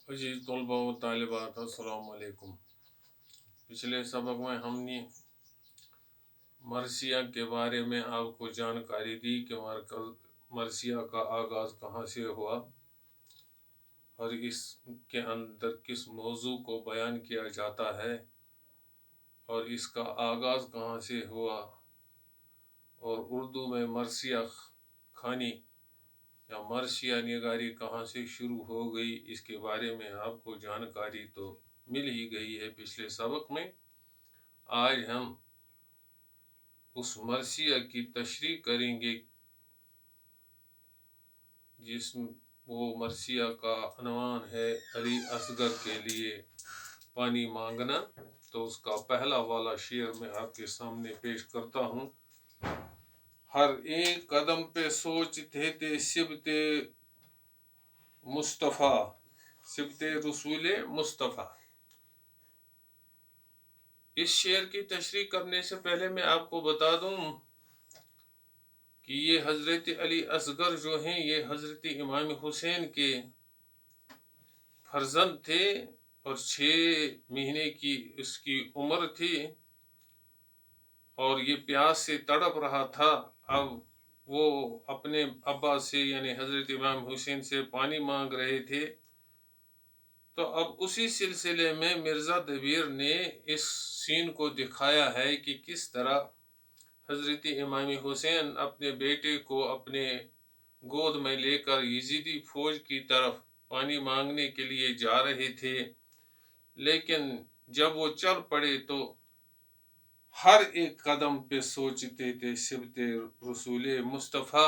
अजीज तलबा व तालिबात अस्सलाम वालेकुम। पिछले सबक में हमने मरसिया के बारे में आपको जानकारी दी कि मरसिया का आगाज़ कहाँ से हुआ और इसके अंदर किस मौजू को बयान किया जाता है और इसका आगाज़ कहाँ से हुआ और उर्दू में मरसिया खानी या मरसिया निगारी कहाँ से शुरू हो गई, इसके बारे में आपको जानकारी तो मिल ही गई है पिछले सबक में। आज हम उस मरसिया की तशरीह करेंगे जिस वो मरसिया का अनवान है अली असगर के लिए पानी मांगना। तो उसका पहला वाला शेर मैं आपके सामने पेश करता हूँ। हर एक कदम पे सोचते थे सिबते मुस्तफ़ा, सिबते रसूल मुस्तफ़ा। इस शेर की तशरीह करने से पहले मैं आपको बता दूं कि ये हज़रत अली असगर जो हैं ये हज़रत इमाम हुसैन के फर्जंद थे और 6 महीने की उसकी उम्र थी और ये प्यास से तड़प रहा था। अब वो अपने अब्बा से यानी हज़रत इमाम हुसैन से पानी मांग रहे थे। तो अब उसी सिलसिले में मिर्ज़ा दबीर ने इस सीन को दिखाया है कि किस तरह हज़रत इमाम हुसैन अपने बेटे को अपने गोद में लेकर यजीदी फौज की तरफ पानी मांगने के लिए जा रहे थे, लेकिन जब वो चल पड़े तो हर एक कदम पे सोचते थे सिबते रसूल मुस्तफ़ा।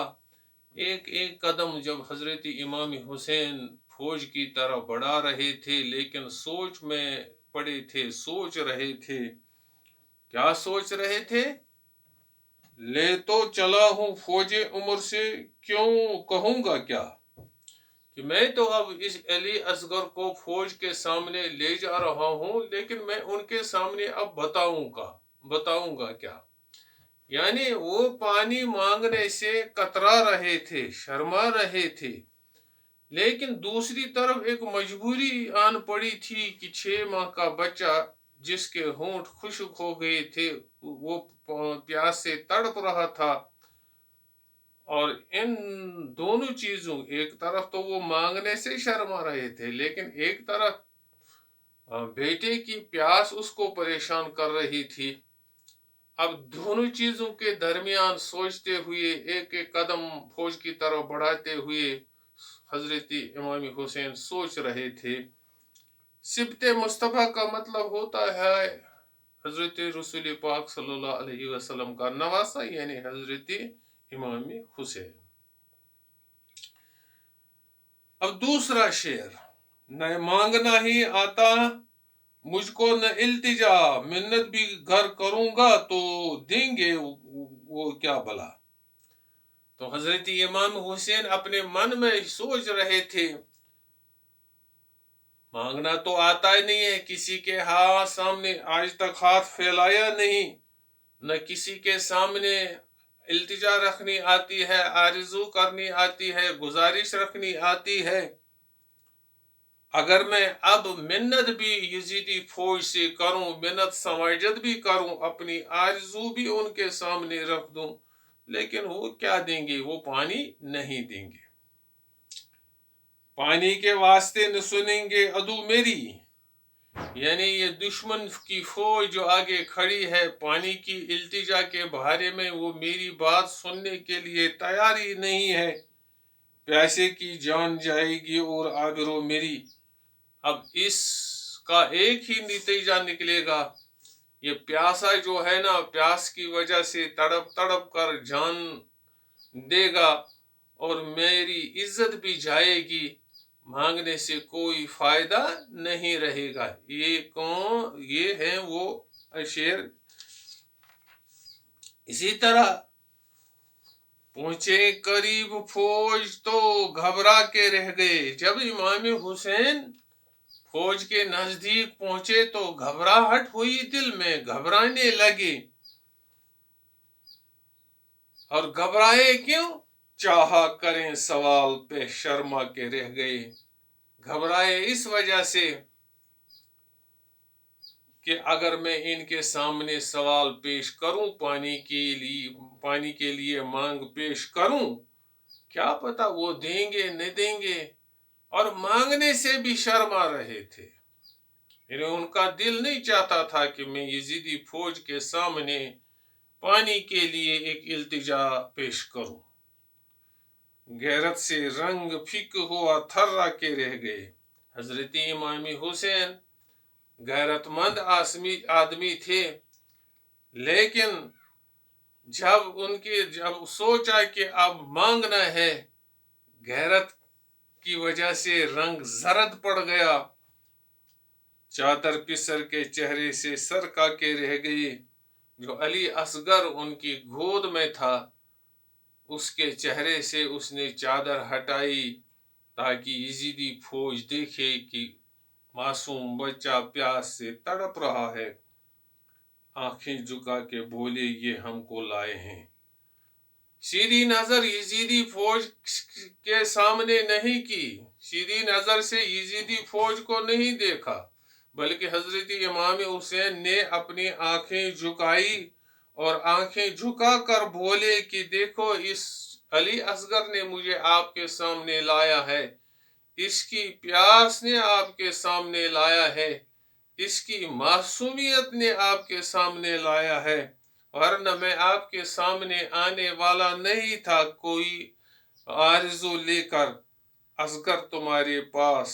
एक एक कदम जब हज़रत इमाम हुसैन फौज की तरफ बढ़ा रहे थे लेकिन सोच में पड़े थे, सोच रहे थे। क्या सोच रहे थे? ले तो चला हूँ फौजे उम्र से, क्यों कहूँगा क्या, कि मैं तो अब इस अली असगर को फौज के सामने ले जा रहा हूँ लेकिन मैं उनके सामने अब बताऊंगा क्या। यानी वो पानी मांगने से कतरा रहे थे, शर्मा रहे थे, लेकिन दूसरी तरफ एक मजबूरी आन पड़ी थी कि 6 माह का बच्चा जिसके होंठ खुश्क हो गए थे वो प्यास से तड़प रहा था। और इन दोनों चीजों, एक तरफ तो वो मांगने से शर्मा रहे थे लेकिन एक तरफ बेटे की प्यास उसको परेशान कर रही थी। अब दोनों चीजों के दरमियान सोचते हुए एक एक कदम फौज की तरफ बढ़ाते हुए हजरत इमाम हुसैन सोच रहे थे। सिबते मुस्तफ़ा का मतलब होता है हजरत रसूल पाक सल्लल्लाहु अलैहि वसल्लम का नवासा यानी हजरत इमाम हुसैन। अब दूसरा शेर, न मांगना ही आता मुझको न इल्तिजा, मिन्नत भी घर करूंगा तो देंगे वो क्या भला। तो हजरत इमाम हुसैन अपने मन में सोच रहे थे मांगना तो आता ही नहीं है, किसी के हाथ सामने आज तक हाथ फैलाया नहीं, न किसी के सामने इल्तिजा रखनी आती है, आरज़ू करनी आती है, गुजारिश रखनी आती है। अगर मैं अब मिन्नत भी यजीदी फौज से करूं, मिन्नत समाजत भी करूं, अपनी आरज़ू भी उनके सामने रख दूं, लेकिन वो क्या देंगे, वो पानी नहीं देंगे। पानी के वास्ते न सुनेंगे अदू मेरी, यानी ये दुश्मन की फौज जो आगे खड़ी है पानी की इल्तिजा के बारे में वो मेरी बात सुनने के लिए तैयार ही नहीं है। प्यासे की जान जाएगी और आबरो मेरी। अब इसका एक ही नतीजा निकलेगा, ये प्यासा जो है ना, प्यास की वजह से तड़प तड़प कर जान देगा और मेरी इज्जत भी जाएगी, मांगने से कोई फायदा नहीं रहेगा। ये कौन, ये है वो शेर। इसी तरह पहुंचे करीब फौज तो घबरा के रह गए। जब इमाम हुसैन फौज के नजदीक पहुंचे तो घबराहट हुई, दिल में घबराने लगे। और घबराए क्यों? चाहा करें सवाल पे शर्मा के रह गए। घबराए इस वजह से कि अगर मैं इनके सामने सवाल पेश करूं, पानी के लिए मांग पेश करूं, क्या पता वो देंगे न देंगे, और मांगने से भी शर्मा रहे थे। उनका दिल नहीं चाहता था कि मैं यजीदी फौज के सामने पानी के लिए एक इल्तिजा पेश करूं। गैरत से रंग फीका हुआ थर्रा के रह गए। हजरत इमाम हुसैन गैरतमंद आदमी थे, लेकिन जब सोचा कि अब मांगना है, गैरत की वजह से रंग जरद पड़ गया। चादर पिसर के चेहरे से सरका के रह गई। जो अली असगर उनकी गोद में था, उसके चेहरे से उसने चादर हटाई ताकि यजीदी फौज देखे कि मासूम बच्चा प्यास से तड़प रहा है। आंखें झुका के बोले, ये हमको लाए हैं। सीधी नजर यजीदी फौज के सामने नहीं की, सीधी नजर से यजीदी फौज को नहीं देखा, बल्कि हजरत इमाम हुसैन ने अपनी आंखें झुकाई और आंखें झुका कर बोले कि देखो, इस अली असगर ने मुझे आपके सामने लाया है, इसकी प्यास ने आपके सामने लाया है, इसकी मासूमियत ने आपके सामने लाया है, वरना मैं आपके सामने आने वाला नहीं था कोई आरज़ू लेकर। असगर तुम्हारे पास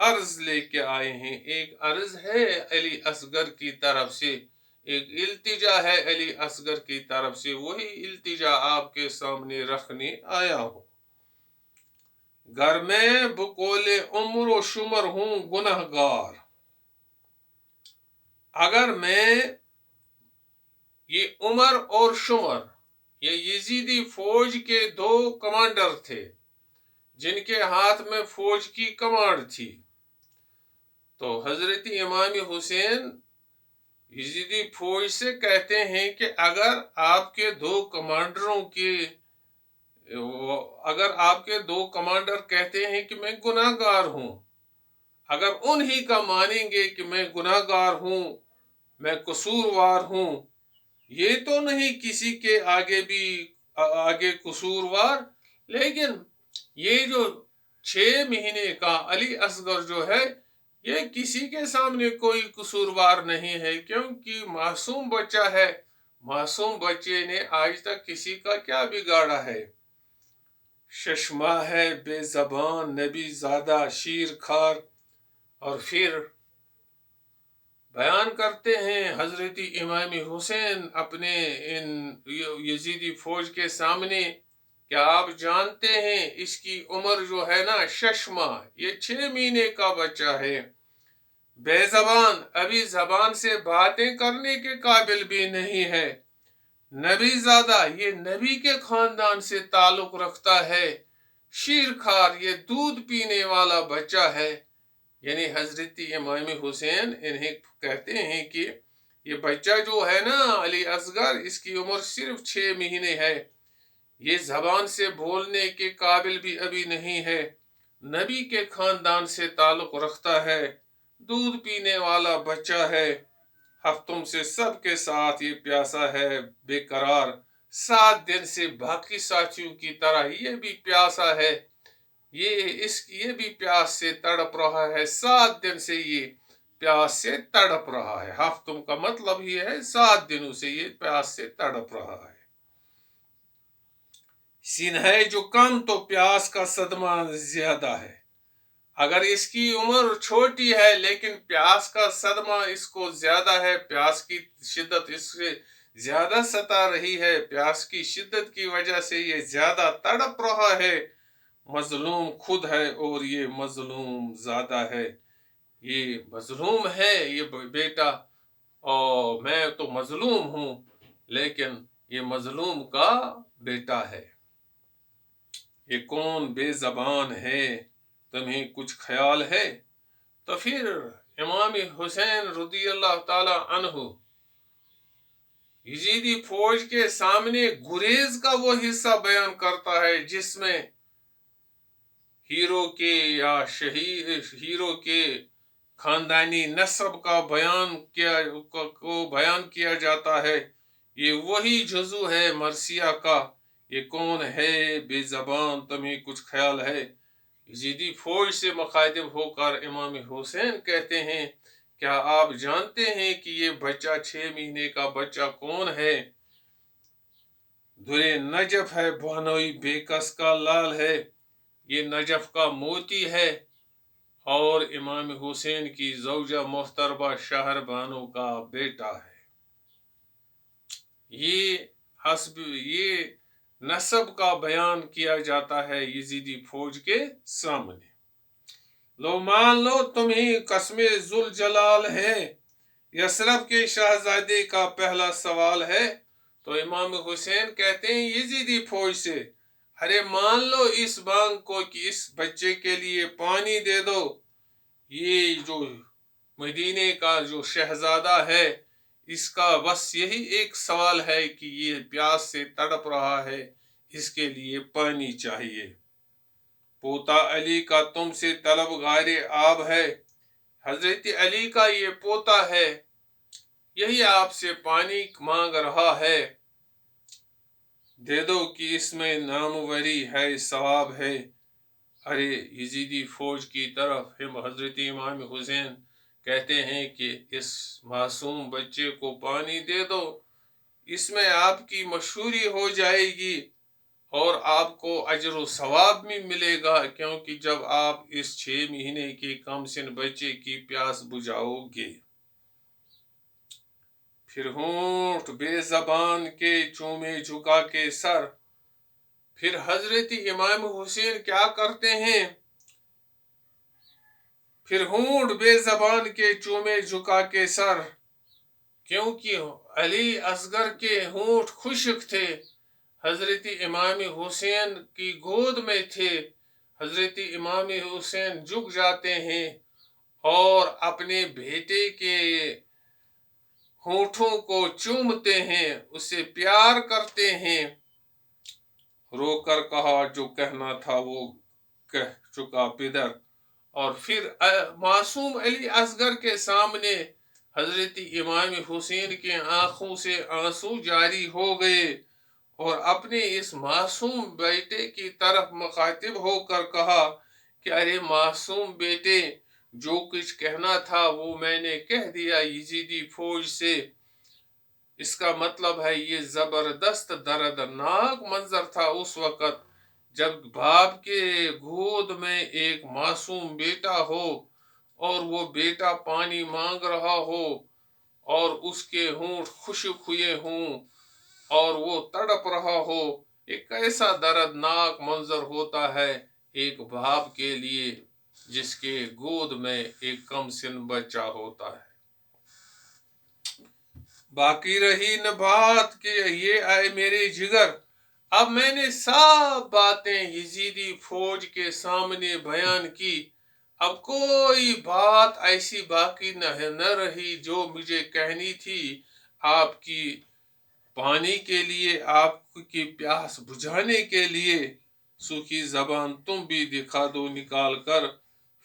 अर्ज लेके आए हैं। एक अर्ज है अली असगर की तरफ से, एक इल्तिजा है अली असगर की तरफ से, वही इल्तिजा आपके सामने रखने आया हूं। घर में बकोले उम्र शुमर हूं गुनहगार। अगर मैं, ये उमर और शुमर, ये यजीदी फौज के दो कमांडर थे जिनके हाथ में फौज की कमांड थी। तो हजरत इमाम हुसैन यजीदी फौज से कहते हैं कि अगर आपके दो कमांडर कहते हैं कि मैं गुनाहगार हूं, अगर उन्हीं का मानेंगे कि मैं गुनाहगार हूं, मैं कसूरवार हूं, ये तो नहीं किसी के आगे कसूरवार, लेकिन ये जो 6 महीने का अली असगर जो है, ये किसी के सामने कोई कसूरवार नहीं है, क्योंकि मासूम बच्चा है। मासूम बच्चे ने आज तक किसी का क्या बिगाड़ा है। शशमा है बेजबान नबी ज़ादा शीर खार। और फिर बयान करते हैं हजरत इमाम हुसैन अपने इन यजीदी फौज के सामने, क्या आप जानते हैं इसकी उम्र जो है ना, शशमा, ये 6 महीने का बच्चा है, बेजबान, अभी जबान से बातें करने के काबिल भी नहीं है, नबी ज़ादा, ये नबी के खानदान से ताल्लुक रखता है, शीरखार, ये दूध पीने वाला बच्चा है। यानी हजरत इमाम हुसैन इन्हें कहते हैं कि ये बच्चा जो है ना अली असगर, इसकी उम्र सिर्फ 6 महीने है, ये जबान से बोलने के काबिल भी अभी नहीं है, नबी के खानदान से ताल्लुक रखता है, दूध पीने वाला बच्चा है, हफ्तों से सबके साथ ये प्यासा है बेकरार, 7 दिन से बाकी साथियों की तरह ये भी प्यासा है, ये भी प्यास से तड़प रहा है, 7 दिन से ये प्यास से तड़प रहा है। हफ्तों का मतलब ही है 7 दिनों से ये प्यास से तड़प रहा है। सीन है जो कम तो प्यास का सदमा ज्यादा है। अगर इसकी उम्र छोटी है लेकिन प्यास का सदमा इसको ज्यादा है, प्यास की शिद्दत इससे ज्यादा सता रही है, प्यास की शिद्दत की वजह से ये ज्यादा तड़प रहा है। मजलूम खुद है और ये मजलूम ज़्यादा है, ये मजलूम है ये बेटा, और मैं तो मजलूम हूं, लेकिन ये मजलूम का बेटा है। ये कौन बेजबान है, तुम्हें कुछ ख्याल है? तो फिर इमाम हुसैन रज़ी अल्लाह ताला अन्हु यजीदी फौज के सामने गुरेज का वो हिस्सा बयान करता है जिसमें हीरो के या शहीद हीरो के खानदानी नस्ब का बयान किया जाता है। ये वही जुज़ू है मरसिया का। ये कौन है बेज़बान, तुम्हें कुछ ख्याल है? यजीदी फौज से मुखातिब होकर इमाम हुसैन कहते हैं, क्या आप जानते हैं कि ये बच्चा 6 महीने का बच्चा कौन है? दुरे नजफ है, बानोई बेकस का लाल है। ये नजफ का मोती है और इमाम हुसैन की ज़ौजा मोहतरबा शहर बानो का बेटा है। ये नस्ब का बयान किया जाता है यजीदी फौज के सामने। लो मान लो तुम्हें कसमे जुल जलाल है, यसरफ के शहजादे का पहला सवाल है। तो इमाम हुसैन कहते हैं यजीदी फौज से, अरे मान लो इस बांग को कि इस बच्चे के लिए पानी दे दो। ये जो मदीने का जो शहजादा है, इसका बस यही एक सवाल है कि ये प्यास से तड़प रहा है, इसके लिए पानी चाहिए। पोता अली का तुमसे तलबगारे आब है, हजरत अली का ये पोता है, यही आपसे पानी मांग रहा है, दे दो कि इसमें नामवरी है, सवाब है। अरे यजीदी फौज की तरफ हजरत इमाम हुसैन कहते हैं कि इस मासूम बच्चे को पानी दे दो, इसमें आपकी मशहूरी हो जाएगी और आपको अजर व सवाब भी मिलेगा, क्योंकि जब आप इस 6 महीने के कमसिन बच्चे की प्यास बुझाओगे। फिर होंठ बेज़बान के चूमे झुका के सर। फिर हजरत इमाम हुसैन क्या करते हैं? फिर होंठ बेज़बान के चूमे झुका के सर, क्योंकि अली असगर के होंठ खुश्क थे, हजरत इमाम हुसैन की गोद में थे। हजरत इमाम हुसैन झुक जाते हैं और अपने बेटे के होठों को चूमते हैं, उससे प्यार करते हैं। रोकर कहा, जो कहना था वो कह चुका पिदर। और फिर मासूम अली असगर के सामने हजरत इमाम हुसैन के आंखों से आंसू जारी हो गए और अपने इस मासूम बेटे की तरफ मुखातिब होकर कहा कि अरे मासूम बेटे, जो कुछ कहना था वो मैंने कह दिया यजीदी फौज से। इसका मतलब है ये जबरदस्त दर्दनाक मंजर था उस वक़्त जब बाप के गोद में एक मासूम बेटा हो और वो बेटा पानी मांग रहा हो और उसके होंठ खुश्क हुए हों और वो तड़प रहा हो। एक कैसा दर्दनाक मंजर होता है एक बाप के लिए जिसके गोद में एक कमसिन बच्चा होता है। बाकी रही न बात कि ये आए मेरे जिगर, अब मैंने सब बातें यजीदी फौज के सामने बयान की। अब कोई बात ऐसी बाकी न रही जो मुझे कहनी थी। आपकी पानी के लिए, आपकी प्यास बुझाने के लिए सूखी जबान तुम भी दिखा दो निकाल कर।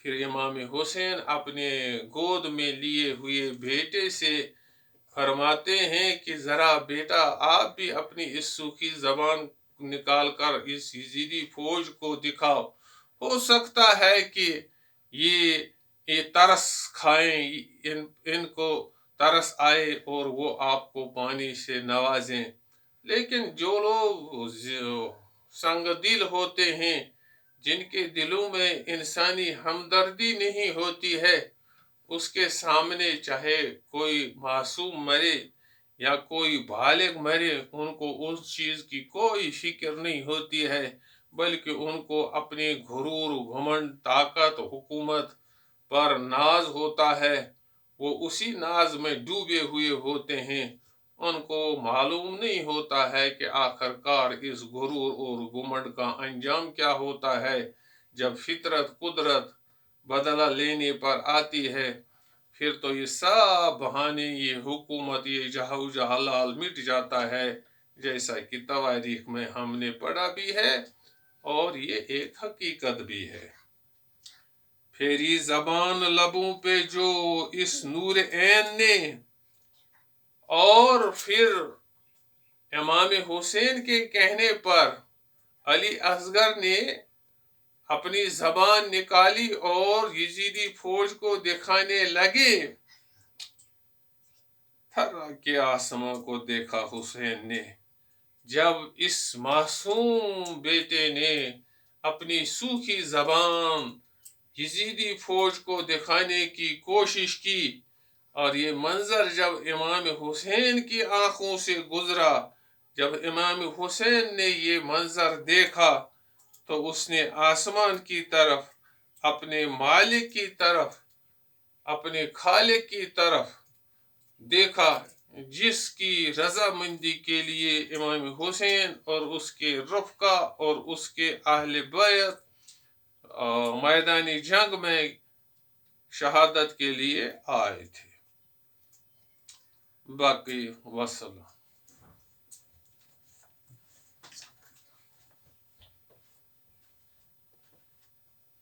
फिर इमाम हुसैन अपने गोद में लिए हुए बेटे से फरमाते हैं कि जरा बेटा आप भी अपनी इस सूखी जबान निकाल कर इस यजीदी फौज को दिखाओ, हो सकता है कि ये तरस खाएं, इनको तरस आए और वो आपको पानी से नवाजें। लेकिन जो लोग संगदिल होते हैं, जिनके दिलों में इंसानी हमदर्दी नहीं होती है, उसके सामने चाहे कोई मासूम मरे या कोई बालिग मरे, उनको उस चीज की कोई फिक्र नहीं होती है, बल्कि उनको अपने गुरूर, घमंड, ताकत, हुकूमत पर नाज होता है। वो उसी नाज में डूबे हुए होते हैं। उनको मालूम नहीं होता है कि आखिरकार इस गुरूर और घमंड का अंजाम क्या होता है। जब फितरत कुदरत बदला लेने पर आती है, फिर तो ये सब बहाने, ये हुकूमत, ये जहाऊ जहालाल मिट जाता है, जैसा कि तवारीख में हमने पढ़ा भी है اور یہ ایک حقیقت بھی ہے۔ پھیری زبان لبوں پہ جو اس نور عین نے، اور پھر امام حسین کے کہنے پر علی اصغر نے اپنی زبان نکالی اور یزیدی فوج کو دکھانے لگے۔ تھرا کے آسمان کو دیکھا حسین نے جب اس معصوم بیٹے نے اپنی سوکھی زبان یزیدی فوج کو دکھانے کی کوشش کی، اور یہ منظر جب امام حسین کی آنکھوں سے گزرا، جب امام حسین نے یہ منظر دیکھا تو اس نے آسمان کی طرف، اپنے مالک کی طرف، اپنے خالق کی طرف دیکھا، جس کی رضامندی کے لیے امام حسین اور اس کے رفقا اور اس کے اہل بیت میدان جنگ میں شہادت کے لیے آئے تھے۔ باقی وسلم۔